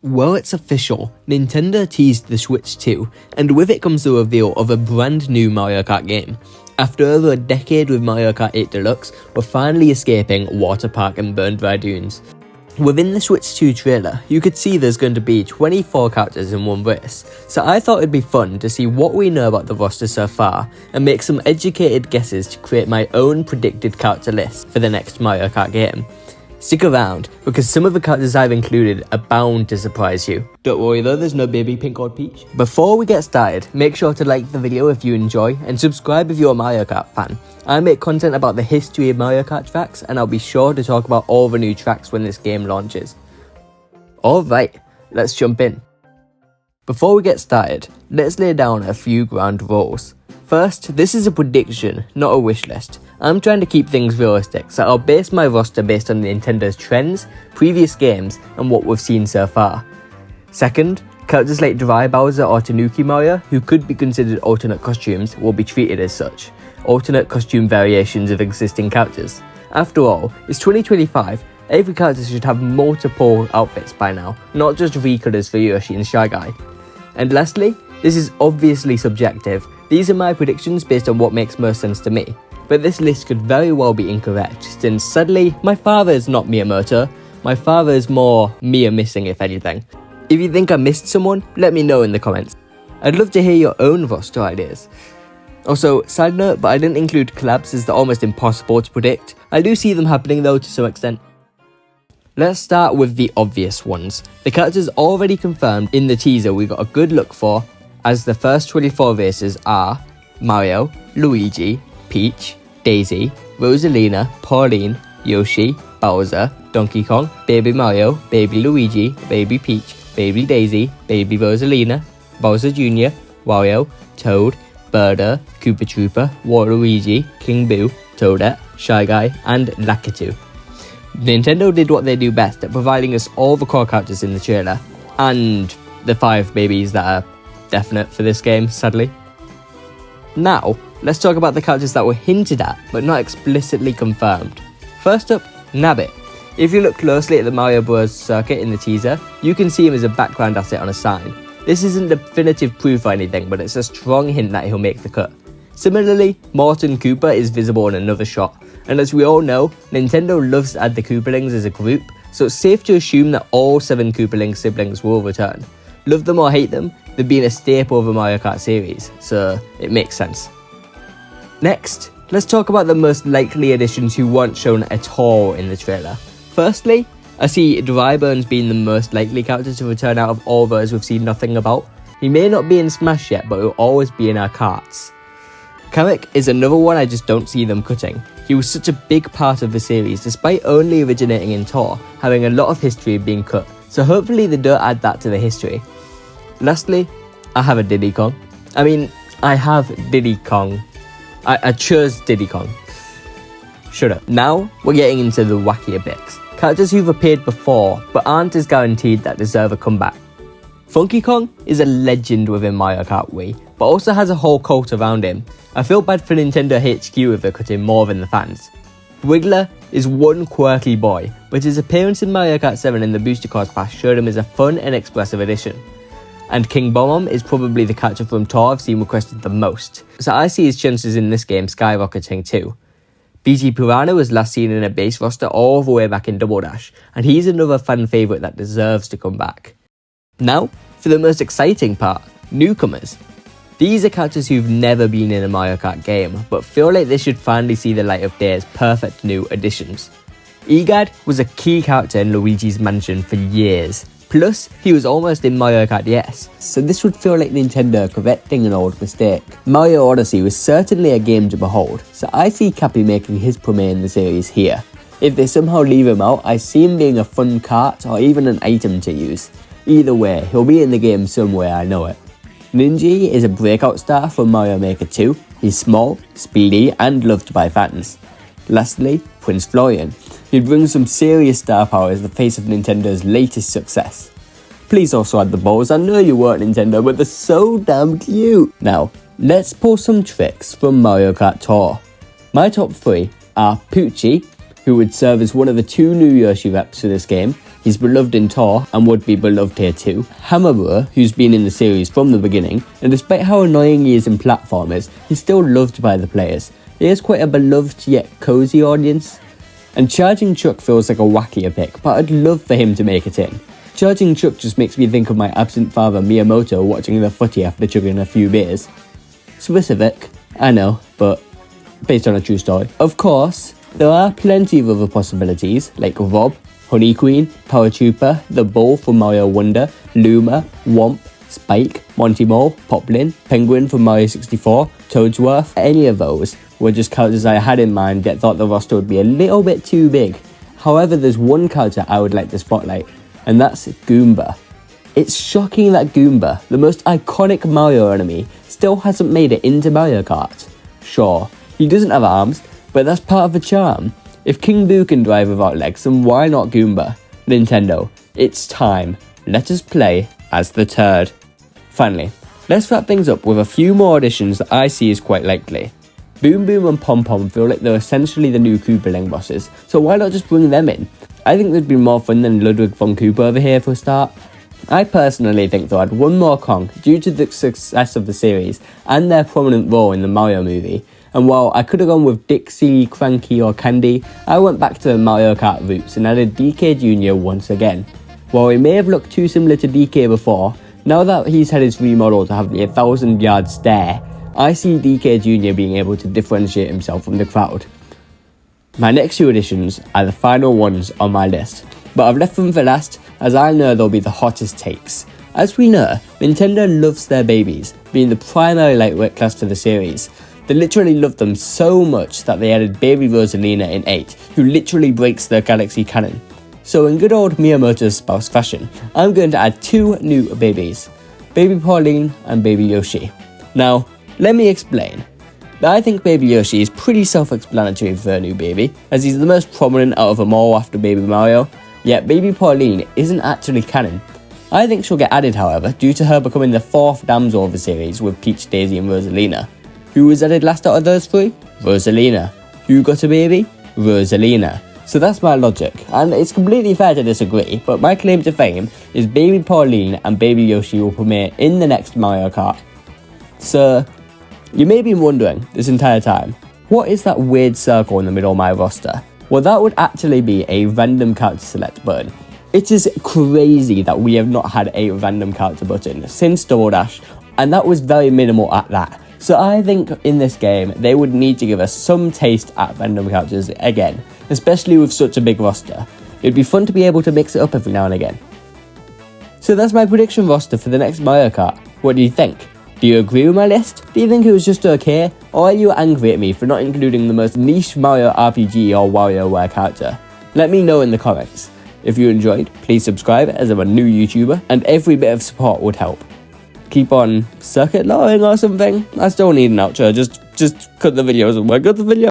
Well, it's official. Nintendo teased the Switch 2, and with it comes the reveal of a brand new Mario Kart game. After over a decade with Mario Kart 8 Deluxe, we're finally escaping Water Park and Burn Dry Dunes. Within the Switch 2 trailer, you could see there's going to be 24 characters in one race, so I thought it'd be fun to see what we know about the roster so far, and make some educated guesses to create my own predicted character list for the next Mario Kart game. Stick around, because some of the characters I've included are bound to surprise you. Don't worry though, there's no baby pink or peach. Before we get started, make sure to like the video if you enjoy, and subscribe if you're a Mario Kart fan. I make content about the history of Mario Kart tracks, and I'll be sure to talk about all the new tracks when this game launches. Alright, let's jump in. Before we get started, let's lay down a few ground rules. First, this is a prediction, not a wish list. I'm trying to keep things realistic, so I'll base my roster based on Nintendo's trends, previous games, and what we've seen so far. Second, characters like Dry Bowser or Tanuki Mario, who could be considered alternate costumes, will be treated as such. Alternate costume variations of existing characters. After all, it's 2025, every character should have multiple outfits by now, not just recolors for Yoshi and Shy Guy. And lastly, this is obviously subjective. These are my predictions based on what makes most sense to me, but this list could very well be incorrect, since sadly, my father is not Miyamoto. My father is more Mia missing, if anything. If you think I missed someone, let me know in the comments. I'd love to hear your own roster ideas. Also, side note, but I didn't include collabs as they're almost impossible to predict. I do see them happening though to some extent. Let's start with the obvious ones. The characters already confirmed in the teaser we got a good look for, as the first 24 races are Mario, Luigi, Peach, Daisy, Rosalina, Pauline, Yoshi, Bowser, Donkey Kong, Baby Mario, Baby Luigi, Baby Peach, Baby Daisy, Baby Rosalina, Bowser Jr., Wario, Toad, Birdo, Koopa Troopa, Waluigi, King Boo, Toadette, Shy Guy, and Lakitu. Nintendo did what they do best at providing us all the core characters in the trailer, and the 5 babies that are definite for this game, sadly. Now, let's talk about the characters that were hinted at, but not explicitly confirmed. First up, Nabbit. If you look closely at the Mario Bros. Circuit in the teaser, you can see him as a background asset on a sign. This isn't definitive proof or anything, but it's a strong hint that he'll make the cut. Similarly, Morton Koopa is visible in another shot, and as we all know, Nintendo loves to add the Koopalings as a group, so it's safe to assume that all 7 Koopaling siblings will return. Love them or hate them, they've been a staple of the Mario Kart series, so it makes sense. Next, let's talk about the most likely additions who weren't shown at all in the trailer. Firstly, I see Dryburns being the most likely character to return out of all those we've seen nothing about. He may not be in Smash yet, but he'll always be in our carts. Kamek is another one I just don't see them cutting. He was such a big part of the series, despite only originating in Tour, having a lot of history being cut, so hopefully they don't add that to the history. Lastly, I have a Diddy Kong. I have Diddy Kong. I chose Diddy Kong. Shut up. Now, we're getting into the wackier bits. Characters who've appeared before, but aren't as guaranteed that deserve a comeback. Funky Kong is a legend within Mario Kart Wii, but also has a whole cult around him. I feel bad for Nintendo HQ if they're cutting more than the fans. Wiggler is one quirky boy, but his appearance in Mario Kart 7 and the Booster Cars Pass showed him as a fun and expressive addition. And King Bomb is probably the character from Tour I've seen requested the most, so I see his chances in this game skyrocketing too. BT Piranha was last seen in a base roster all the way back in Double Dash, and he's another fan favourite that deserves to come back. Now, for the most exciting part, Newcomers. These are characters who've never been in a Mario Kart game, but feel like they should finally see the light of day as perfect new additions. Egad was a key character in Luigi's Mansion for years, plus he was almost in Mario Kart DS, so this would feel like Nintendo correcting an old mistake. Mario Odyssey was certainly a game to behold, so I see Cappy making his premiere in the series here. If they somehow leave him out, I see him being a fun cart or even an item to use. Either way, he'll be in the game somewhere, I know it. Ninji is a breakout star from Mario Maker 2. He's small, speedy, and loved by fans. Lastly, Prince Florian. He brings some serious star power as the face of Nintendo's latest success. Please also add the balls. I know you weren't Nintendo, but they're so damn cute. Now, let's pull some tricks from Mario Kart Tour. My top 3 are Poochie, who would serve as one of the 2 new Yoshi reps for this game, he's beloved in Tor and would be beloved here too. Hammerer, who's been in the series from the beginning, and despite how annoying he is in platformers, he's still loved by the players. He has quite a beloved yet cozy audience. And Charging Chuck feels like a wackier pick, but I'd love for him to make it in. Charging Chuck just makes me think of my absent father Miyamoto watching the footy after chugging a few beers. Specific, I know, but based on a true story. Of course, there are plenty of other possibilities, like Rob, Honey Queen, Paratrooper, the Bull from Mario Wonder, Luma, Womp, Spike, Monty Mole, Poplin, Penguin from Mario 64, Toadsworth. Any of those were just characters I had in mind yet thought the roster would be a little bit too big. However, there's one character I would like to spotlight, and that's Goomba. It's shocking that Goomba, the most iconic Mario enemy, still hasn't made it into Mario Kart. Sure, he doesn't have arms, but that's part of the charm. If King Boo can drive without legs, then why not Goomba? Nintendo, it's time. Let us play as the turd. Finally, let's wrap things up with a few more additions that I see as quite likely. Boom Boom and Pom Pom feel like they're essentially the new Koopaling bosses, so why not just bring them in? I think they'd be more fun than Ludwig von Koopa over here for a start. I personally think they'll add one more Kong due to the success of the series and their prominent role in the Mario movie. And while I could have gone with Dixie, Cranky or Candy, I went back to the Mario Kart roots and added DK Jr. once again. While he may have looked too similar to DK before, now that he's had his remodel to have the 1,000-yard stare, I see DK Jr. being able to differentiate himself from the crowd. My next two additions are the final ones on my list, but I've left them for last as I know they'll be the hottest takes. As we know, Nintendo loves their babies, being the primary lightweight class to the series. They literally love them so much that they added baby Rosalina in 8, who literally breaks the Galaxy canon. So in good old Miyamoto's spouse fashion, I'm going to add two new babies, Baby Pauline and Baby Yoshi. Now, let me explain. I think Baby Yoshi is pretty self-explanatory for a new baby, as he's the most prominent out of them all after Baby Mario, yet Baby Pauline isn't actually canon. I think she'll get added, however, due to her becoming the fourth damsel of the series with Peach, Daisy and Rosalina. Who was added last out of those three? Rosalina. Who got a baby? Rosalina. So that's my logic, and it's completely fair to disagree, but my claim to fame is Baby Pauline and Baby Yoshi will premiere in the next Mario Kart. So, you may be wondering this entire time, what is that weird circle in the middle of my roster? Well, that would actually be a random character select button. It is crazy that we have not had a random character button since Double Dash, and that was very minimal at that. So I think in this game, they would need to give us some taste at random characters again, especially with such a big roster. It'd be fun to be able to mix it up every now and again. So that's my prediction roster for the next Mario Kart. What do you think? Do you agree with my list? Do you think it was just okay? Or are you angry at me for not including the most niche Mario RPG or WarioWare character? Let me know in the comments. If you enjoyed, please subscribe as I'm a new YouTuber, and every bit of support would help. Keep on circuit lawing or something. I still need an outro, just cut the videos and work out the video.